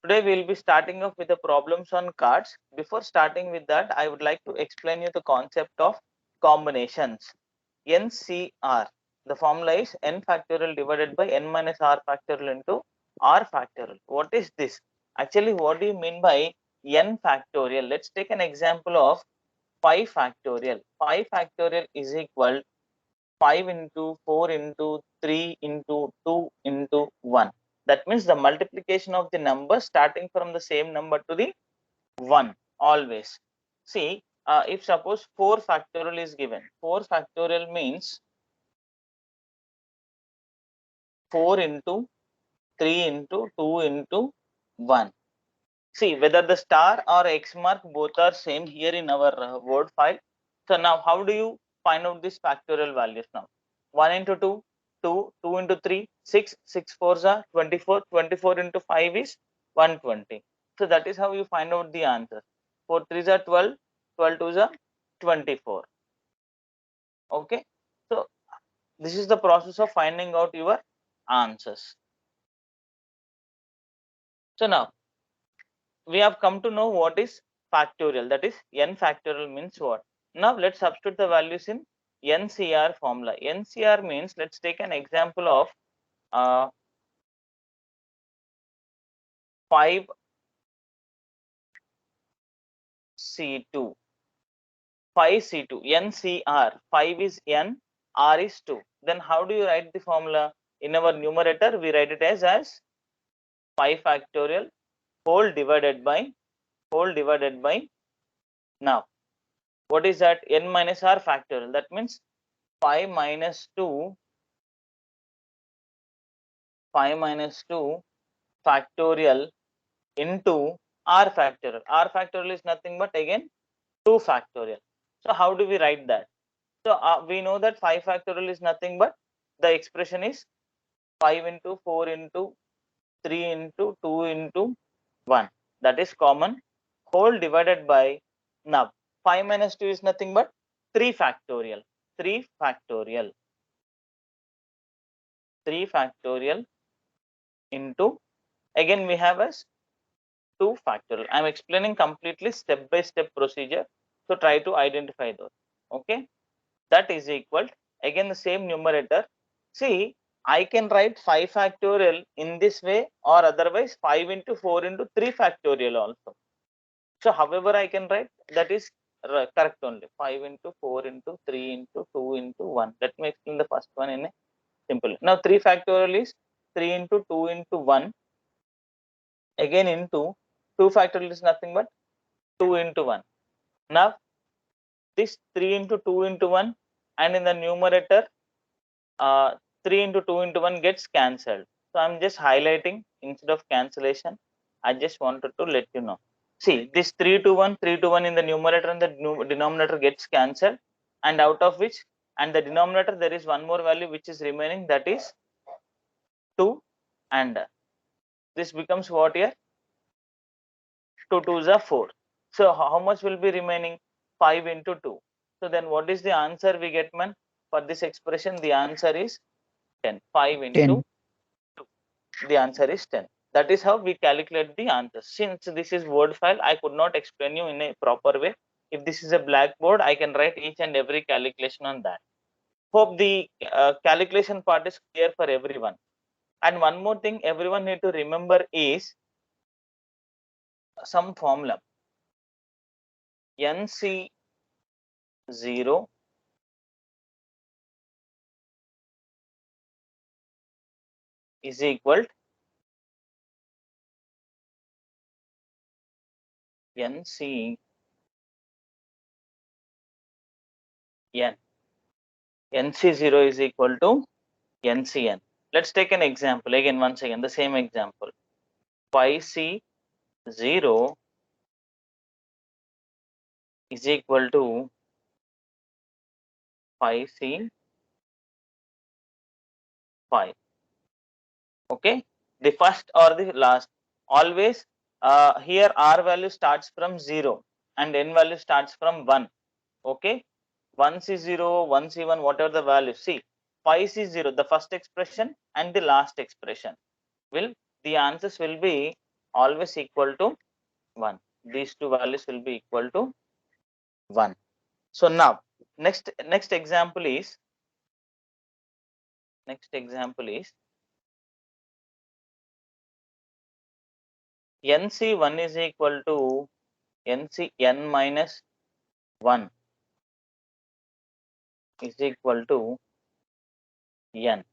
Today we will be starting off with the problems on cards. Before starting with that, I would like to explain you the concept of combinations. NCR. The formula is n factorial divided by n minus r factorial into r factorial. What is this? Actually, what do you mean by n factorial? Let's take an example of 5 factorial. 5 factorial is equal 5 into 4 into 3 into 2 into 1. That means the multiplication of the number starting from the same number to the 1 always. See, if suppose 4 factorial is given, 4 factorial means 4 into 3 into 2 into 1. See, whether the star or X mark both are same here in our word file. So now how do you find out these factorial values now? 1 into 2, 2, 2 into 3, 6, 6 4s are 24, 24 into 5 is 120. So that is how you find out the answer. 4 3s are 12, 12 2s are 24. Okay. So this is the process of finding out your answers. So now we have come to know what is factorial, that is n factorial means what. Now let's substitute the values in NCR formula. NCR means, let's take an example of 5C2. 5C2, NCR, 5 is n, r is 2. Then how do you write the formula? In our numerator we write it as 5 factorial whole divided by now what is that? N minus r factorial. That means 5 minus 2 factorial into r factorial. R factorial is nothing but again 2 factorial. So how do we write that? So we know that 5 factorial is nothing but the expression is 5 into 4 into 3 into 2 into 1. That is common whole divided by now 5 minus 2 is nothing but 3 factorial. 3 factorial into again we have as 2 factorial. I am explaining completely step by step procedure. So try to identify those. Okay. That is equal again the same numerator. See, I can write 5 factorial in this way or otherwise 5 into 4 into 3 factorial also. So however I can write, that is correct only. 5 into 4 into 3 into 2 into 1. Let me explain the first one in a simple. Now 3 factorial is 3 into 2 into 1 again into 2 factorial is nothing but 2 into 1. Now this 3 into 2 into 1 and in the numerator 3 into 2 into 1 gets cancelled. So I'm just highlighting instead of cancellation. I just wanted to let you know. See, this 3 to 1 in the numerator and the denominator gets cancelled, and out of which and the denominator there is one more value which is remaining, that is 2, and this becomes what here? 2 2s are 4. So how much will be remaining? 5 into 2. So then what is the answer we get, man? For this expression the answer is 10. 5 into 10. 2. The answer is 10. That is how we calculate the answer. Since this is word file, I could not explain you in a proper way. If this is a blackboard, I can write each and every calculation on that. Hope the calculation part is clear for everyone. And one more thing everyone need to remember is some formula. NC0 is equal to NCN. NC0 is equal to NCN. Let's take an example again, once again the same example. 5C0 is equal to 5C5. Okay, the first or the last. Always here r value starts from 0 and n value starts from 1. Okay, 1C0, 1C1, whatever the value. See, 5C0, the first expression and the last expression will, the answers will be always equal to 1. These two values will be equal to 1. So now next example is NC1 is equal to NCN minus 1 is equal to N.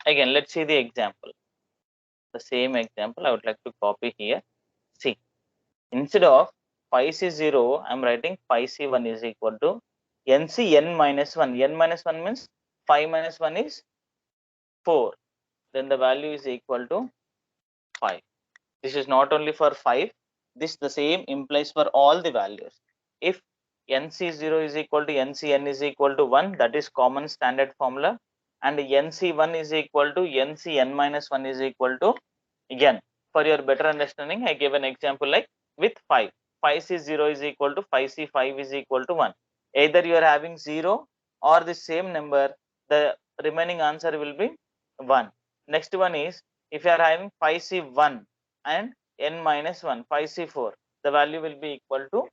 Again, let's see the example. The same example I would like to copy here. See, instead of phi c 0, I'm writing phi c1 is equal to NCN minus 1. N minus 1 means 5 minus 1 is 4. Then the value is equal to 5. This is not only for 5. This the same implies for all the values. If NC0 is equal to NCN is equal to 1, that is common standard formula. And NC1 is equal to NCN minus 1 is equal to N. For your better understanding, I gave an example like with 5. 5C0 is equal to 5C5 is equal to 1. Either you are having 0 or the same number, the remaining answer will be 1. Next one is if you are having 5C1 and N minus 1, 5C4, the value will be equal to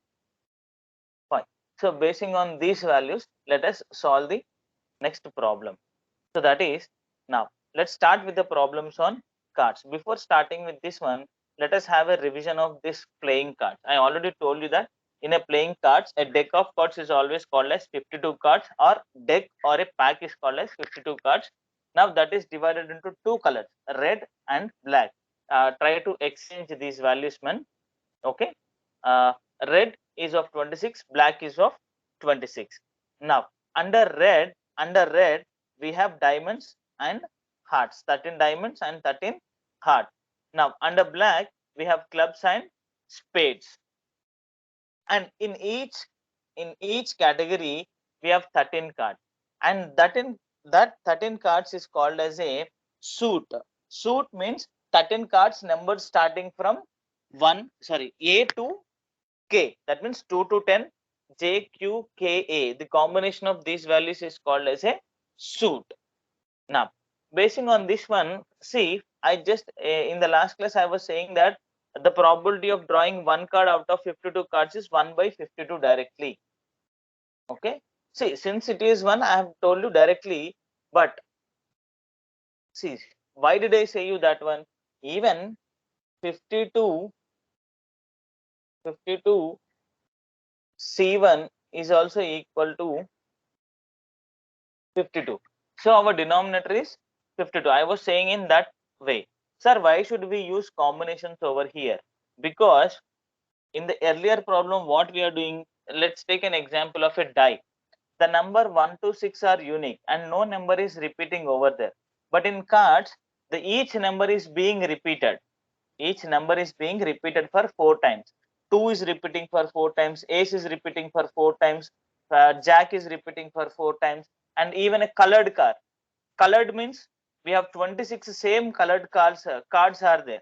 5. So basing on these values, let us solve the next problem. So that is, now let's start with the problems on cards. Before starting with this one, let us have a revision of this playing cards. I already told you that in a playing cards, a deck of cards is always called as 52 cards, or deck or a pack is called as 52 cards. Now that is divided into two colors, red and black. Try to exchange these values, man. Okay. Uh, Red is of 26, black is of 26. Now under red we have diamonds and hearts, 13 diamonds and 13 hearts. Now under black we have clubs and spades, and in each category we have 13 cards, and that 13 cards is called as a suit. Suit means 13 cards numbered starting from A to K, that means 2 to 10, J, Q, K, A. The combination of these values is called as a suit. Now, basing on this one, see, I just in the last class I was saying that the probability of drawing one card out of 52 cards is 1 by 52 directly. Okay. See, since it is 1, I have told you directly, but see, why did I say you that one? Even 52 C1 is also equal to 52. So our denominator is 52. I was saying in that way. Sir, why should we use combinations over here? Because in the earlier problem, what we are doing, let's take an example of a die. The number 1 to 6 are unique and no number is repeating over there. But in cards, each number is being repeated. Each number is being repeated for 4 times. 2 is repeating for 4 times, ace is repeating for 4 times, jack is repeating for 4 times, and even a colored card. Colored means we have 26 same colored cards are there,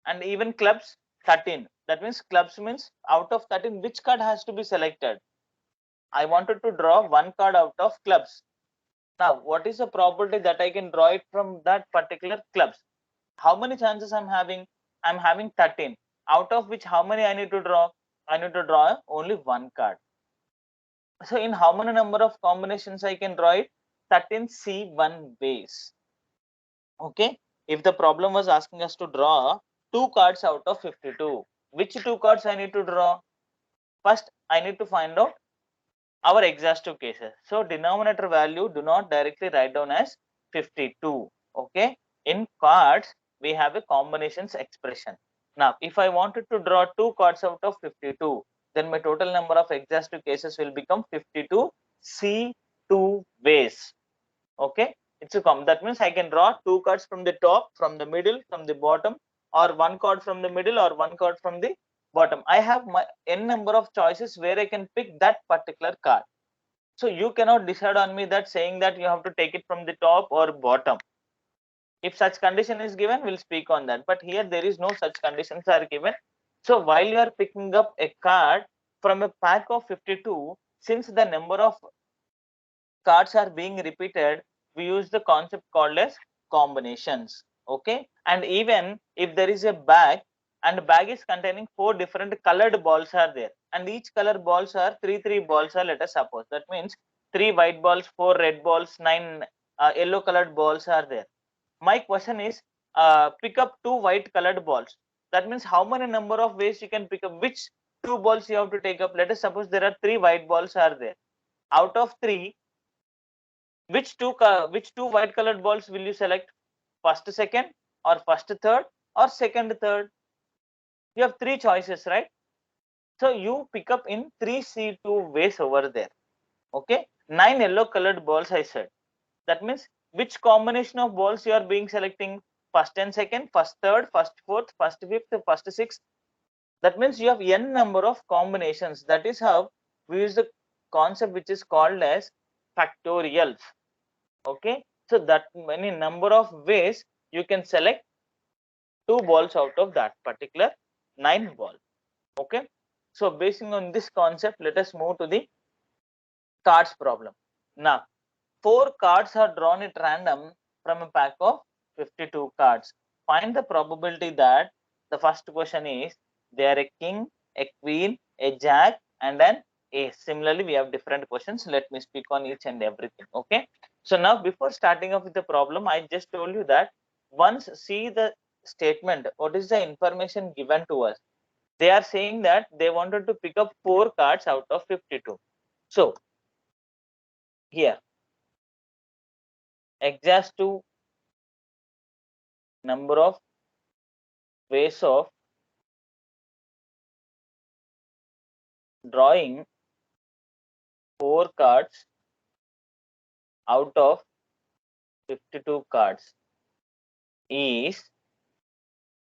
and even clubs 13. That means clubs means out of 13, which card has to be selected? I wanted to draw one card out of clubs. Now, what is the probability that I can draw it from that particular clubs? How many chances I'm having? I'm having 13. Out of which, how many I need to draw? I need to draw only one card. So in how many number of combinations I can draw it? 13C1 ways. Okay. If the problem was asking us to draw two cards out of 52, which two cards I need to draw? First, I need to find out our exhaustive cases. So denominator value do not directly write down as 52. Okay. In cards, we have a combinations expression. Now, if I wanted to draw two cards out of 52, then my total number of exhaustive cases will become 52 C2 ways. Okay. It's a that means I can draw two cards from the top, from the middle, from the bottom, or one card from the middle or one card from the bottom. I have my n number of choices where I can pick that particular card. So you cannot decide on me that saying that you have to take it from the top or bottom. If such condition is given, we'll speak on that. But here there is no such conditions are given. So while you are picking up a card from a pack of 52, since the number of cards are being repeated, we use the concept called as combinations. Okay. And even if there is a bag and bag is containing 4 different colored balls are there, and each color balls are three balls are, let us suppose. That means 3 white balls, 4 red balls, 9 yellow colored balls are there. My question is, pick up 2 white colored balls. That means how many number of ways you can pick up? Which 2 balls you have to take up? Let us suppose there are 3 white balls are there. Out of 3, which two white colored balls will you select? First second, or first third, or second third? You have 3 choices, right? So you pick up in 3C2 ways over there. Okay, 9 yellow colored balls I said. That means which combination of balls you are being selecting? First and second, first third, first fourth, first fifth, first sixth. That means you have n number of combinations. That is how we use the concept which is called as factorials. Okay, so that many number of ways you can select 2 balls out of that particular 9 ball. Okay, so basing on this concept, let us move to the cards problem. Now 4 cards are drawn at random from a pack of 52 cards. Find the probability that the first question is they are a king, a queen, a jack, and an ace. Similarly, we have different questions. Let me speak on each and everything. Okay. So now, before starting off with the problem, I just told you that once see the statement, what is the information given to us? They are saying that they wanted to pick up 4 cards out of 52. So here, exhaustive number of ways of drawing 4 cards out of 52 cards is,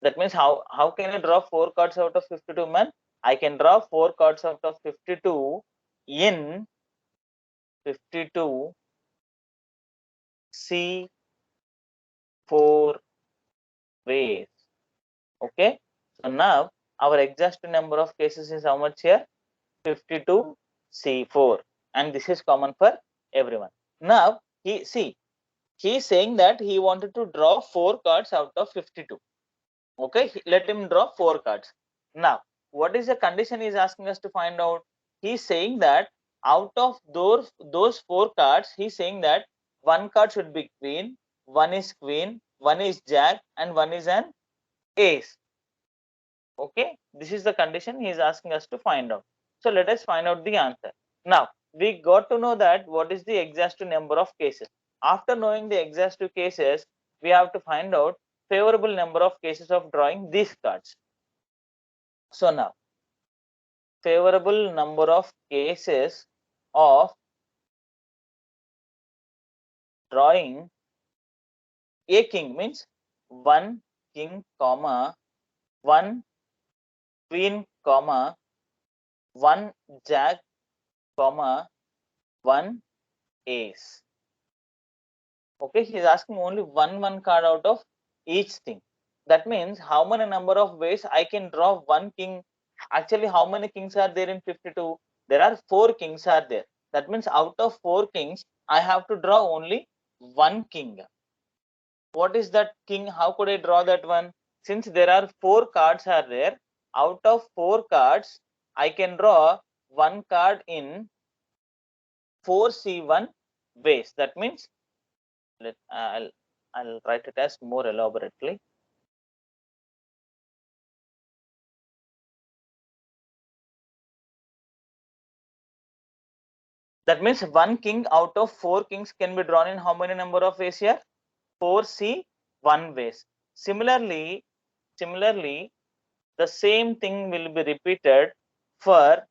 that means how can I draw 4 cards out of 52, man? I can draw 4 cards out of 52 in 52 C4 ways. Okay, so now our exact number of cases is how much here? 52 C4, and this is common for everyone. Now he is saying that he wanted to draw 4 cards out of 52. Okay, let him draw 4 cards. Now what is the condition he is asking us to find out? He is saying that out of those 4 cards, he is saying that 1 card should be queen, 1 is queen, 1 is jack, and 1 is an ace. Okay, this is the condition he is asking us to find out. So let us find out the answer. Now we got to know that what is the exhaustive number of cases. After knowing the exhaustive cases, we have to find out favorable number of cases of drawing these cards. So now favorable number of cases of drawing a king means 1 king comma 1 queen comma 1 jack comma 1 ace. Okay, he is asking only one card out of each thing. That means how many number of ways I can draw 1 king? Actually, how many kings are there in 52? There are 4 kings are there. That means out of 4 kings, I have to draw only 1 king. What is that king? How could I draw that one? Since there are 4 cards are there, out of 4 cards, I can draw 1 card in 4C1 ways. That means I'll write it as more elaborately. That means 1 king out of 4 kings can be drawn in how many number of ways here? 4C1 ways. Similarly, the same thing will be repeated for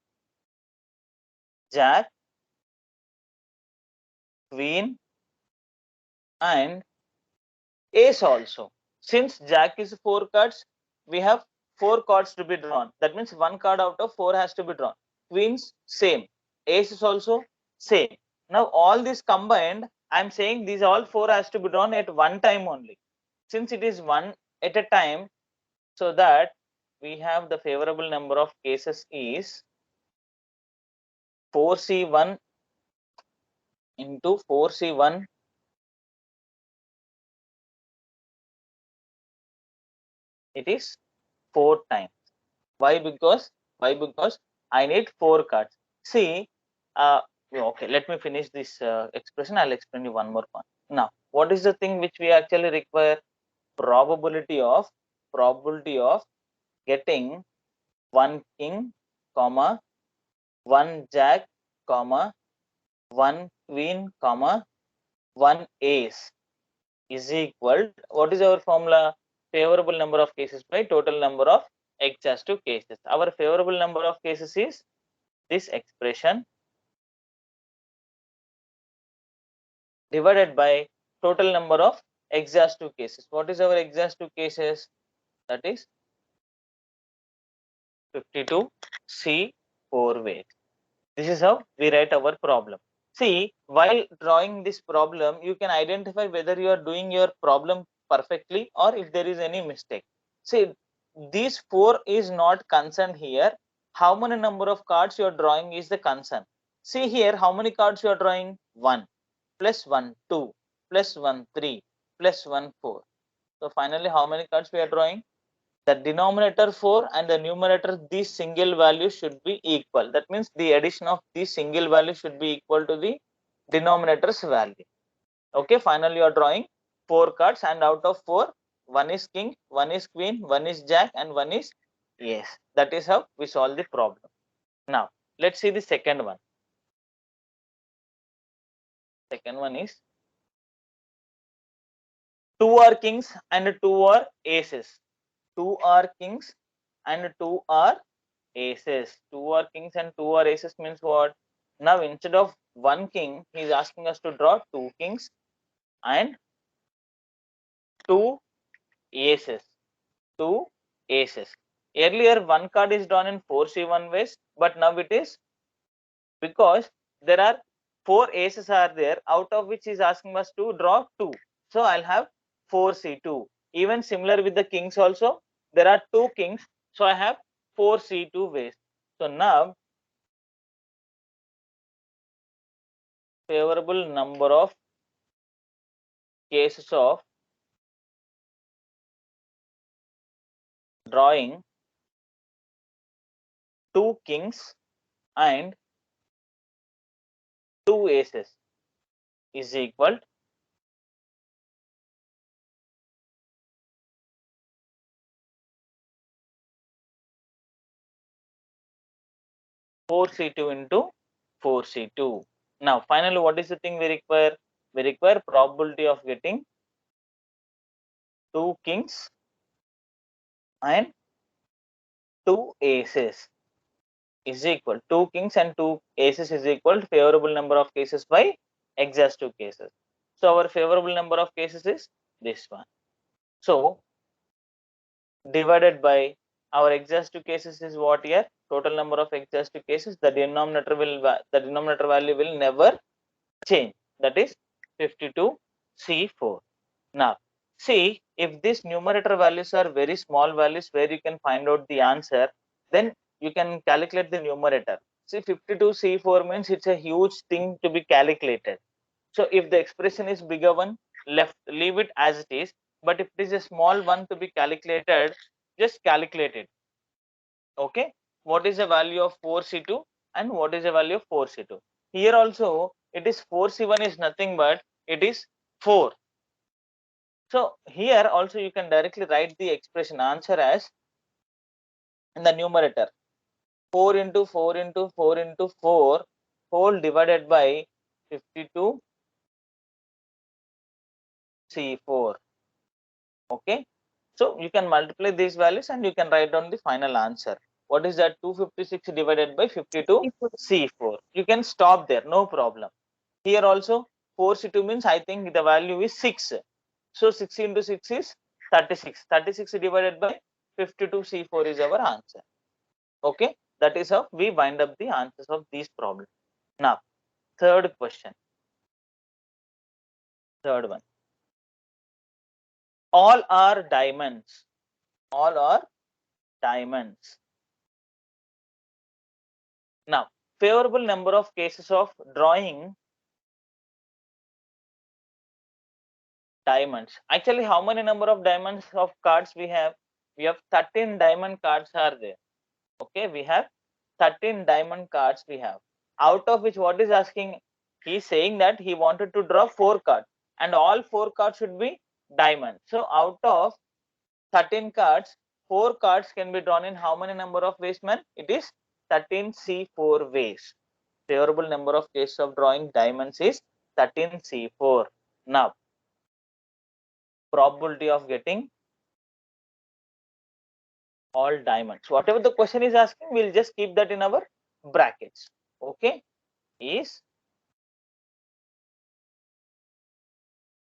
jack, queen, and ace also. Since jack is 4 cards, we have 4 cards to be drawn. That means 1 card out of 4 has to be drawn. Queens, same. Ace is also same. Now all this combined, I'm saying these all 4 has to be drawn at one time only. Since it is one at a time, so that we have the favorable number of cases is 4C1 into 4C1 it is 4 times. Why? Because I need 4 cards. See, okay, let me finish this expression. I'll explain you one more point. Now, what is the thing which we actually require? Probability of getting 1 king, comma, 1 jack, comma, 1 queen, comma, 1 ace is equal. What is our formula? Favorable number of cases by total number of exhaustive cases. Our favorable number of cases is this expression divided by total number of exhaustive cases. What is our exhaustive cases? That is 52 C4 weight. This is how we write our problem. See, while drawing this problem, you can identify whether you are doing your problem perfectly or if there is any mistake. See, these 4 is not concerned here. How many number of cards you are drawing is the concern. See here, how many cards you are drawing? 1 plus 1 2 plus 1 3 plus 1 4. So finally, how many cards we are drawing? The denominator 4 and the numerator, these single values should be equal. That means the addition of these single values should be equal to the denominator's value. Okay, finally you are drawing 4 cards, and out of 4, 1 is king, 1 is queen, 1 is jack, and 1 is ace. That is how we solve the problem. Now let's see the second one. Second one is 2 are kings and 2 are aces. 2 are kings and 2 are aces. 2 are kings and 2 are aces means what? Now instead of 1 king, he is asking us to draw 2 kings and 2 aces. 2 aces. Earlier 1 card is drawn in 4C1 ways, but now it is because there are 4 aces are there, out of which he is asking us to draw 2. So I'll have 4C2. Even similar with the kings also, there are 2 kings, so I have 4C2 ways. So now favorable number of cases of drawing 2 kings and 2 aces is equal 4C2 into 4C2. Now finally, what is the thing we require? We require probability of getting 2 kings and 2 aces is equal 2 kings and 2 aces is equal to favorable number of cases by exhaustive cases. So our favorable number of cases is this one. So divided by our exhaustive cases is what here? Total number of exhaustive cases. The denominator value will never change. That is 52 C4. Now see, if these numerator values are very small values where you can find out the answer, then you can calculate the numerator. See, 52 C4 means it's a huge thing to be calculated. So if the expression is bigger one, leave it as it is. But if it is a small one to be calculated, just calculate it. Okay, what is the value of 4C2 and what is the value of 4C2? Here also it is 4C1 is nothing but it is 4. So here also you can directly write the expression answer as in the numerator 4 into 4 into 4 into 4 whole divided by 52 C4. Okay, so you can multiply these values and you can write down the final answer. What is that? 256 divided by 52 C4. You can stop there, no problem. Here also 4C2 means I think the value is 6. So 6 into 6 is 36. 36 divided by 52 C4 is our answer. Okay, that is how we wind up the answers of these problems. Now, third question. Third one. All are diamonds. All are diamonds. Now, favorable number of cases of drawing diamonds. Actually, how many number of diamonds of cards we have? We have 13 diamond cards are there. Okay, we have 13 diamond cards we have. Out of which, what is asking? He's saying that he wanted to draw 4 cards and all 4 cards should be diamond. So out of 13 cards, 4 cards can be drawn in how many number of ways, man? It is 13C4 ways. Favorable number of cases of drawing diamonds is 13C4. Now, probability of getting all diamonds. Whatever the question is asking, we'll just keep that in our brackets. Okay, is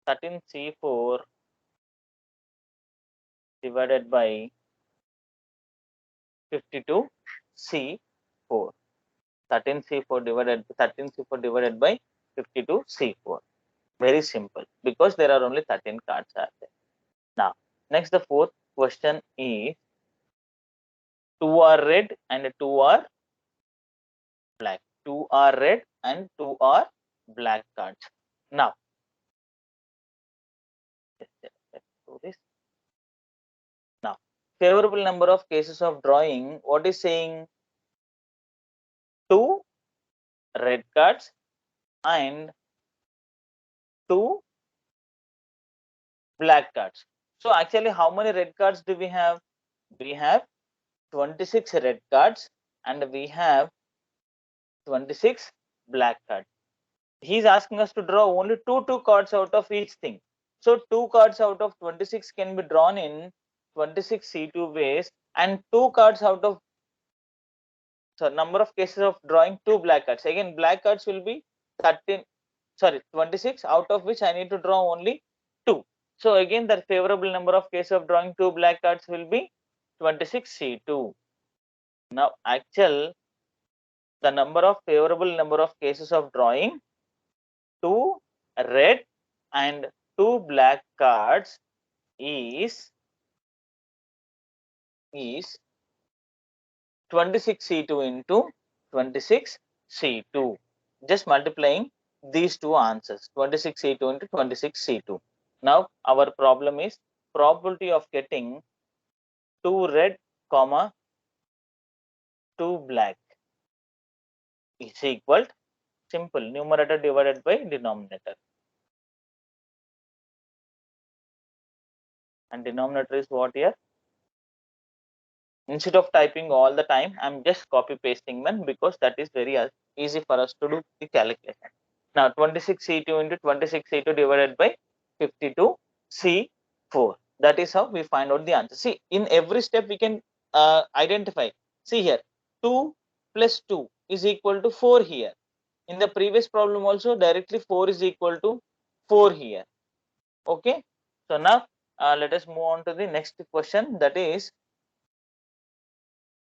13C4 divided by 52C4. 13C4 divided by 52C4. Very simple, because there are only 13 cards are there. Now, next the fourth question is 2 are red and 2 are black. 2 are red and 2 are black cards. Now, let's do this. Now, favorable number of cases of drawing, what is saying? 2 red cards and 2 black cards. So actually, how many red cards do we have? We have 26 red cards and we have 26 black cards. He's asking us to draw only two cards out of each thing. So 2 cards out of 26 can be drawn in 26 C2 ways, and 2 cards out of, so number of cases of drawing 2 black cards. Again, black cards will be 26, out of which I need to draw only 2. So again, the favorable number of cases of drawing 2 black cards will be 26 C2. Now, the favorable number of cases of drawing 2 red and 2 black cards is 26C2 into 26C2. Just multiplying these two answers, 26C2 into 26C2. Now, our problem is probability of getting 2 red, 2 black is equal, simple, numerator divided by denominator. And denominator is what here? Instead of typing all the time, I'm just copy pasting them, because that is very easy for us to do the calculation. Now 26C2 into 26C2 divided by 52C4. That is how we find out the answer. See, in every step we can identify. See here, 2 plus 2 is equal to 4 here. In the previous problem also, directly 4 is equal to 4 here. Okay. So now let us move on to the next question, that is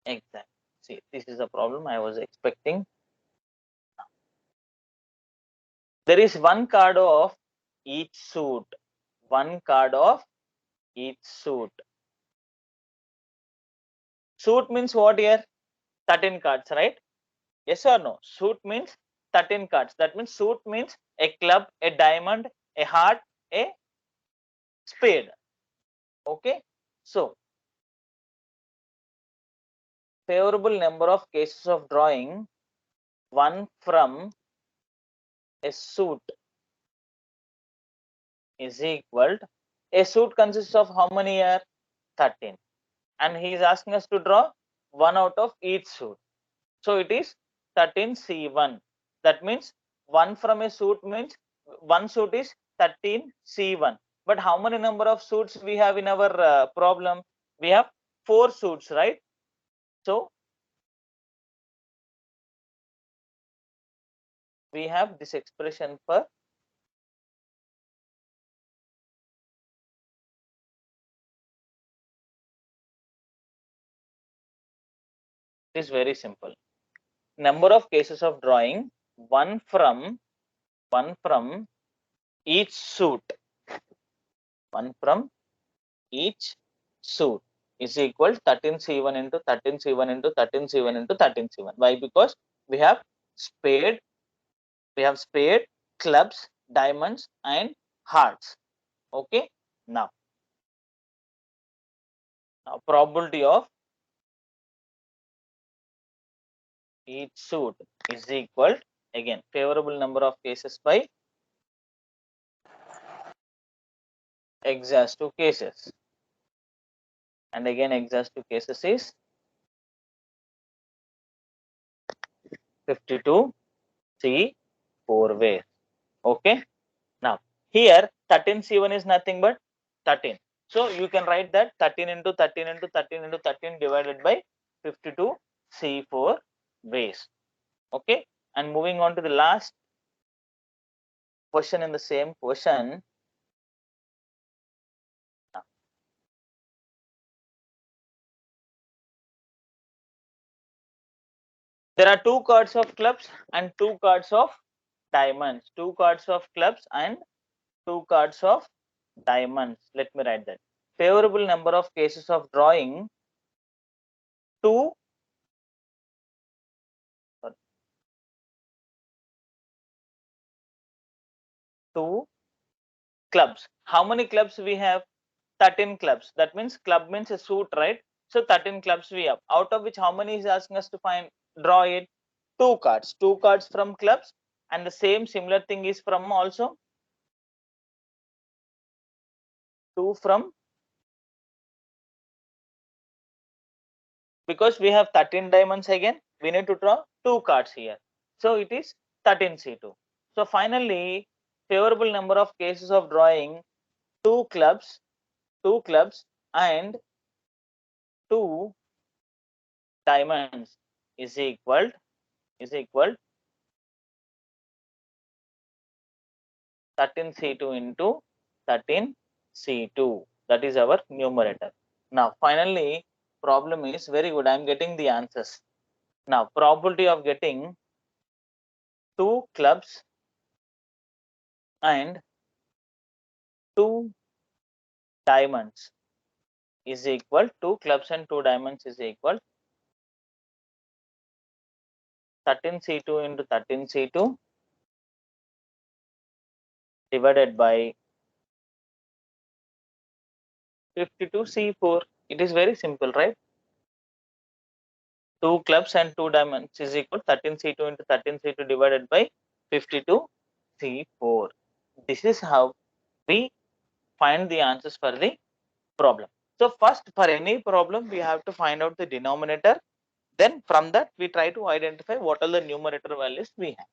exact. See, this is a problem I was expecting. There is one card of each suit. One card of each suit. Suit means what here? 13 cards, right? Yes or no? Suit means 13 cards. That means suit means a club, a diamond, a heart, a spade. Okay. So, favorable number of cases of drawing 1 from a suit is equal to, a suit consists of how many here? 13. And he is asking us to draw 1 out of each suit. So it is 13C1. That means 1 from a suit means 1 suit is 13C1. But how many number of suits we have in our problem? We have 4 suits, right? So we have this expression for it is very simple. Number of cases of drawing 1 from each suit. 1 from each suit is equal 13C1 into 13C1 into 13C1 into 13C1. Why? Because we have spade, clubs, diamonds, and hearts. Okay. Now, Now, probability of each suit is equal, again, favorable number of cases by exhaustive cases. And again, exhaustive cases is 52 C 4 ways. Okay. Now, here 13C1 is nothing but 13. So, you can write that 13 into 13 into 13 into 13 divided by 52 C4 ways. Okay. And moving on to the last question in the same question. There are two cards of clubs and two cards of diamonds. Two cards of clubs and two cards of diamonds. Let me write that. Favorable number of cases of drawing two, two clubs. How many clubs we have? 13 clubs. That means club means a suit, right? So 13 clubs we have. Out of which how many is asking us to find, draw it? Two cards. Two cards from clubs, and the same similar thing is from also two from, because we have 13 diamonds again, we need to draw two cards here. So it is 13C2. So finally, favorable number of cases of drawing two clubs and two diamonds is equal 13C2 into 13C2. That is our numerator. Now finally, problem is very good. I am getting the answers. Now probability of getting two clubs and two diamonds is equal, two clubs and two diamonds is equal 13C2 into 13C2 divided by 52C4. It is very simple, right? Two clubs and two diamonds is equal 13C2 into 13C2 divided by 52C4. This is how we find the answers for the problem. So first, for any problem, we have to find out the denominator. Then from that, we try to identify what are the numerator values we have.